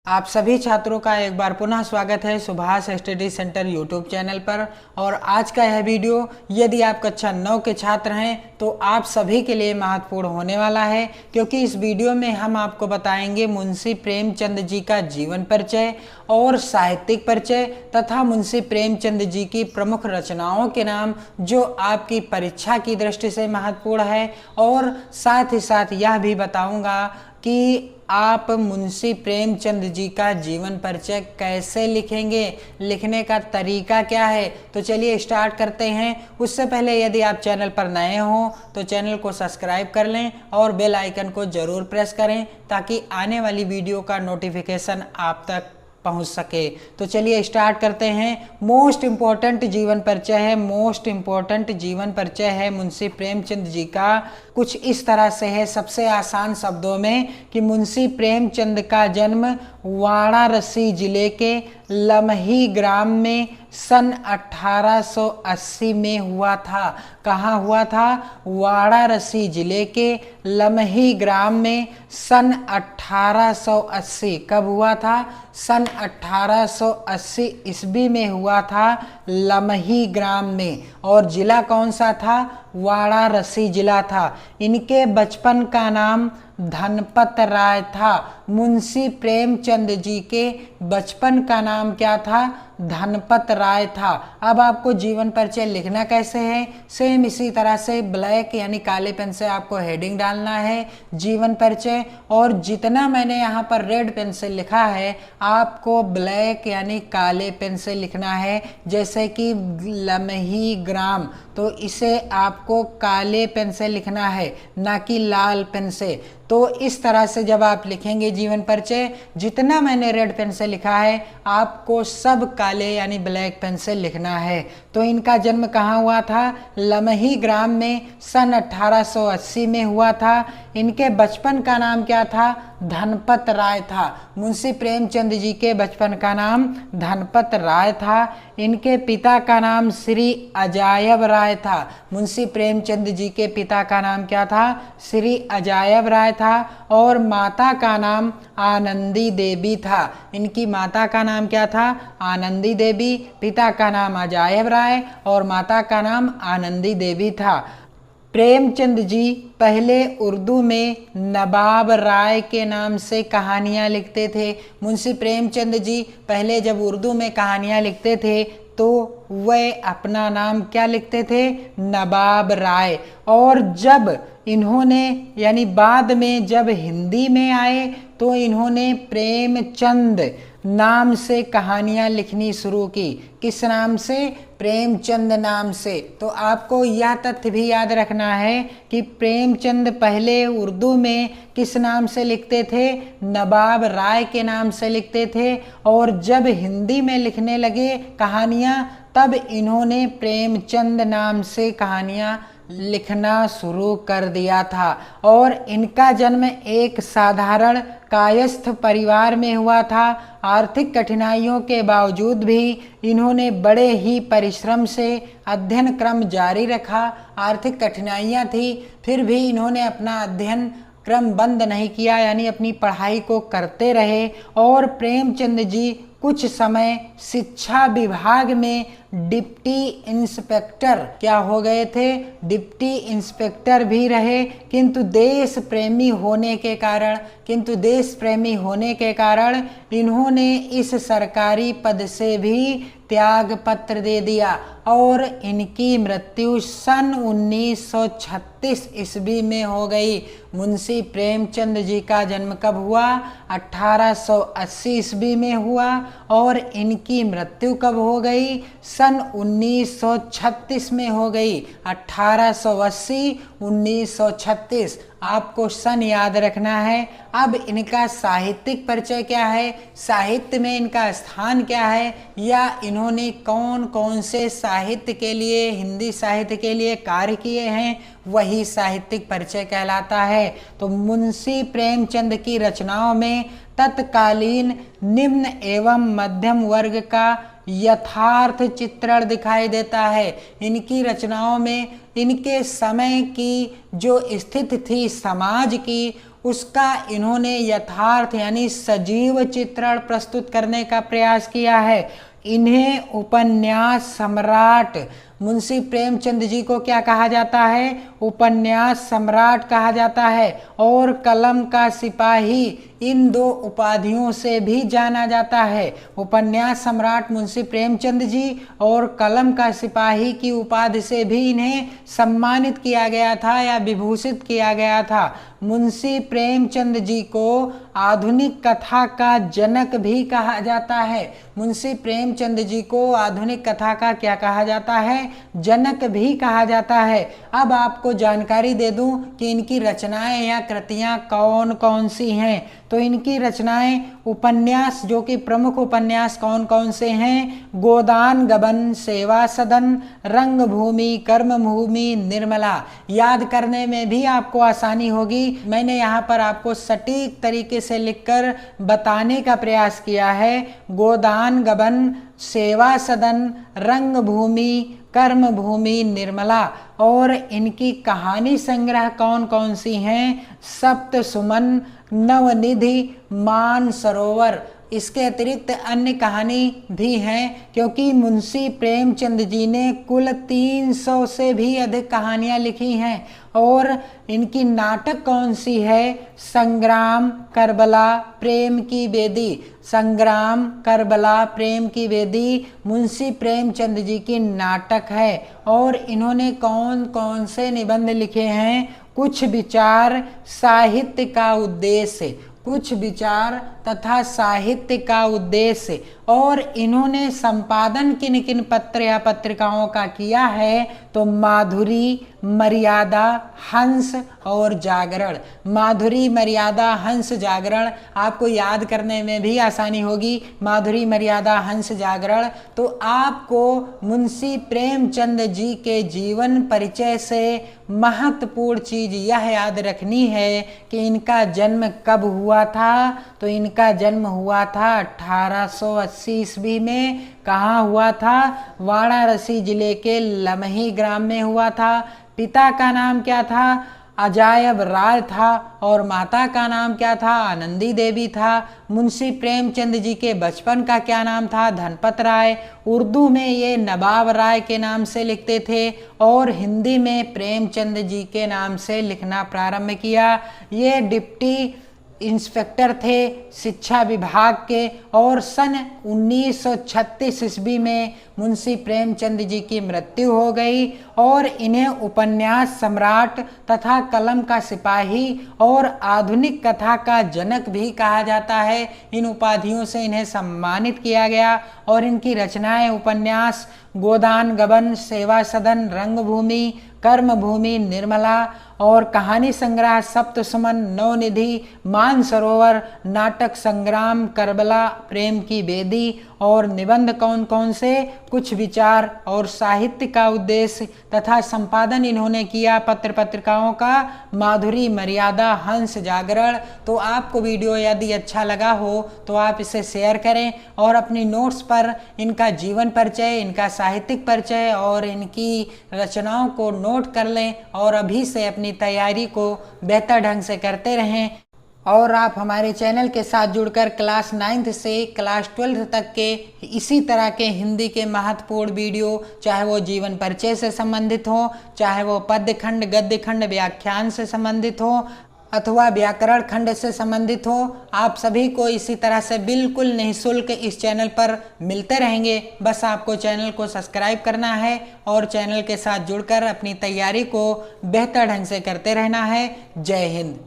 आप सभी छात्रों का एक बार पुनः स्वागत है Subhash study centre YouTube channel पर। और आज का यह वीडियो यदि आप कक्षा 9 के छात्र हैं तो आप सभी के लिए महत्वपूर्ण होने वाला है, क्योंकि इस वीडियो में हम आपको बताएंगे मुंशी प्रेमचंद जी का जीवन परिचय और साहित्यिक परिचय तथा मुंशी प्रेमचंद जी की प्रमुख रचनाओं के नाम जो आपकी परीक्षा की दृष्टि से महत्वपूर्ण है। और साथ ही साथ यह भी बताऊंगा कि आप मुंशी प्रेमचंद जी का जीवन परिचय कैसे लिखेंगे, लिखने का तरीका क्या है। तो चलिए स्टार्ट करते हैं। उससे पहले यदि आप चैनल पर नए हों तो चैनल को सब्सक्राइब कर लें और बेल आइकन को ज़रूर प्रेस करें ताकि आने वाली वीडियो का नोटिफिकेशन आप तक पहुंच सके। तो चलिए स्टार्ट करते हैं। मोस्ट इम्पोर्टेंट जीवन परिचय है, मोस्ट इम्पोर्टेंट जीवन परिचय है मुंशी प्रेमचंद जी का। कुछ इस तरह से है, सबसे आसान शब्दों में, कि मुंशी प्रेमचंद का जन्म वाराणसी जिले के लमही ग्राम में सन 1880 में हुआ था। कहाँ हुआ था? वाराणसी जिले के लमही ग्राम में सन 1880। कब हुआ था? सन 1880 ईस्वी में हुआ था, लमही ग्राम में। और जिला कौन सा था? वाराणसी जिला था। इनके बचपन का नाम धनपत राय था। मुंशी प्रेमचंद जी के बचपन का नाम क्या था? धनपत राय था। अब आपको जीवन परिचय लिखना कैसे है? सेम इसी तरह से ब्लैक यानी काले पेन से आपको हेडिंग डालना है जीवन परिचय, और जितना मैंने यहाँ पर रेड पेन से लिखा है आपको ब्लैक यानी काले पेन से लिखना है। जैसे कि लमही ग्राम, तो इसे आपको काले पेन से लिखना है, ना कि लाल पेन से। तो इस तरह से जब आप लिखेंगे जीवन परिचय, जितना मैंने रेड पेन से लिखा है आपको सब काले यानी ब्लैक पेन से लिखना है। तो इनका जन्म कहाँ हुआ था? लमही ग्राम में सन 1880 में हुआ था। इनके बचपन का नाम क्या था? धनपत राय था। मुंशी प्रेमचंद जी के बचपन का नाम धनपत राय था। इनके पिता का नाम श्री अजायब राय था। मुंशी प्रेमचंद जी के पिता का नाम क्या था? श्री अजायब राय था। और माता का नाम आनंदी देवी था। इनकी माता का नाम क्या था? आनंदी देवी। पिता का नाम अजायब राय और माता का नाम आनंदी देवी था। प्रेमचंद जी पहले उर्दू में नवाब राय के नाम से कहानियाँ लिखते थे। मुंशी प्रेमचंद जी पहले जब उर्दू में कहानियाँ लिखते थे तो वह अपना नाम क्या लिखते थे? नवाब राय। और जब इन्होंने यानी बाद में जब हिंदी में आए तो इन्होंने प्रेमचंद नाम से कहानियाँ लिखनी शुरू की। किस नाम से? प्रेमचंद नाम से। तो आपको यह तथ्य भी याद रखना है कि प्रेमचंद पहले उर्दू में किस नाम से लिखते थे? नवाब राय के नाम से लिखते थे। और जब हिंदी में लिखने लगे कहानियाँ तब इन्होंने प्रेमचंद नाम से कहानियाँ लिखना शुरू कर दिया था। और इनका जन्म एक साधारण कायस्थ परिवार में हुआ था। आर्थिक कठिनाइयों के बावजूद भी इन्होंने बड़े ही परिश्रम से अध्ययन क्रम जारी रखा। आर्थिक कठिनाइयाँ थी फिर भी इन्होंने अपना अध्ययन क्रम बंद नहीं किया, यानी अपनी पढ़ाई को करते रहे। और प्रेमचंद जी कुछ समय शिक्षा विभाग में डिप्टी इंस्पेक्टर क्या हो गए थे? डिप्टी इंस्पेक्टर भी रहे। किंतु देश प्रेमी होने के कारण इन्होंने इस सरकारी पद से भी त्याग पत्र दे दिया। और इनकी मृत्यु सन 1936 ईस्वी में हो गई। मुंशी प्रेमचंद जी का जन्म कब हुआ? 1880 ईस्वी में हुआ। और इनकी मृत्यु कब हो गई? सन 1936 में हो गई। 1880 1936 आपको सन याद रखना है। अब इनका साहित्यिक परिचय क्या है, साहित्य में इनका स्थान क्या है, या इन्होंने कौन कौन से साहित्य के लिए, हिंदी साहित्य के लिए कार्य किए हैं, वही साहित्यिक परिचय कहलाता है। तो मुंशी प्रेमचंद की रचनाओं में तत्कालीन निम्न एवं मध्यम वर्ग का यथार्थ चित्रण दिखाई देता है। इनकी रचनाओं में इनके समय की जो स्थिति थी समाज की उसका इन्होंने यथार्थ यानी सजीव चित्रण प्रस्तुत करने का प्रयास किया है। इन्हें उपन्यास सम्राट मुंशी प्रेमचंद जी को क्या कहा जाता है? उपन्यास सम्राट कहा जाता है। और कलम का सिपाही इन दो उपाधियों से भी जाना जाता है। उपन्यास सम्राट मुंशी प्रेमचंद जी और कलम का सिपाही की उपाधि से भी इन्हें सम्मानित किया गया था या विभूषित किया गया था। मुंशी प्रेमचंद जी को आधुनिक कथा का जनक भी कहा जाता है। मुंशी प्रेमचंद जी को आधुनिक कथा का क्या कहा जाता है? जनक भी कहा जाता है। अब आपको जानकारी दे दूं कि इनकी रचनाएं या कृतियां कौन कौन सी हैं। तो इनकी रचनाएं उपन्यास, जो कि प्रमुख उपन्यास कौन कौन से हैं? गोदान गबन, सेवा सदन, रंगभूमि, कर्मभूमि, निर्मला। याद करने में भी आपको आसानी होगी। मैंने यहाँ पर आपको सटीक तरीके से लिखकर बताने का प्रयास किया है। गोदान गबन, सेवा सदन, रंगभूमि, कर्मभूमि, निर्मला। और इनकी कहानी संग्रह कौन कौन सी हैं? सप्त सुमन, नवनिधि, मानसरोवर। इसके अतिरिक्त अन्य कहानी भी हैं, क्योंकि मुंशी प्रेमचंद जी ने कुल 300 से भी अधिक कहानियां लिखी हैं। और इनकी नाटक कौन सी है? संग्राम, करबला, प्रेम की बेदी। संग्राम, करबला, प्रेम की बेदी मुंशी प्रेमचंद जी की नाटक है। और इन्होंने कौन कौन से निबंध लिखे हैं? कुछ विचार, साहित्य का उद्देश्य, कुछ विचार तथा साहित्य का उद्देश्य। और इन्होंने संपादन किन किन पत्र या पत्रिकाओं का किया है? तो माधुरी, मर्यादा, हंस और जागरण। माधुरी, मर्यादा, हंस, जागरण आपको याद करने में भी आसानी होगी। माधुरी, मर्यादा, हंस, जागरण। तो आपको मुंशी प्रेमचंद जी के जीवन परिचय से महत्वपूर्ण चीज यह याद रखनी है कि इनका जन्म कब हुआ था। तो इनका जन्म हुआ था 1880 ईस्वी में। कहाँ हुआ था? वाराणसी जिले के लमही ग्राम में हुआ था। पिता का नाम क्या था? अजायब राय था। और माता का नाम क्या था? आनंदी देवी था। मुंशी प्रेमचंद जी के बचपन का क्या नाम था? धनपत राय। उर्दू में ये नवाब राय के नाम से लिखते थे और हिंदी में प्रेमचंद जी के नाम से लिखना प्रारंभ किया। ये डिप्टी इंस्पेक्टर थे शिक्षा विभाग के। और सन 1936 ईस्वी में मुंशी प्रेमचंद जी की मृत्यु हो गई। और इन्हें उपन्यास सम्राट तथा कलम का सिपाही और आधुनिक कथा का जनक भी कहा जाता है। इन उपाधियों से इन्हें सम्मानित किया गया। और इनकी रचनाएं उपन्यास गोदान गबन, सेवा सदन, रंगभूमि, कर्मभूमि, निर्मला। और कहानी संग्रह सप्त सुमन, नवनिधि, मानसरोवर, नाटक संग्राम, करबला, प्रेम की बेदी। और निबंध कौन कौन से? कुछ विचार और साहित्य का उद्देश्य। तथा संपादन इन्होंने किया पत्र पत्रिकाओं का माधुरी, मर्यादा, हंस, जागरण। तो आपको वीडियो यदि अच्छा लगा हो तो आप इसे शेयर करें और अपनी नोट्स पर इनका जीवन परिचय, इनका साहित्यिक परिचय और इनकी रचनाओं को नोट कर लें और अभी से अपनी तैयारी को बेहतर ढंग से करते रहें। और आप हमारे चैनल के साथ जुड़कर क्लास 9th से क्लास 12th तक के इसी तरह के हिंदी के महत्वपूर्ण वीडियो, चाहे वो जीवन परिचय से संबंधित हो, चाहे वो पद्य खंड, गद्य खंड, व्याख्यान से संबंधित हो अथवा व्याकरण खंड से संबंधित हो, आप सभी को इसी तरह से बिल्कुल निःशुल्क इस चैनल पर मिलते रहेंगे। बस आपको चैनल को सब्सक्राइब करना है और चैनल के साथ जुड़कर अपनी तैयारी को बेहतर ढंग से करते रहना है। जय हिंद।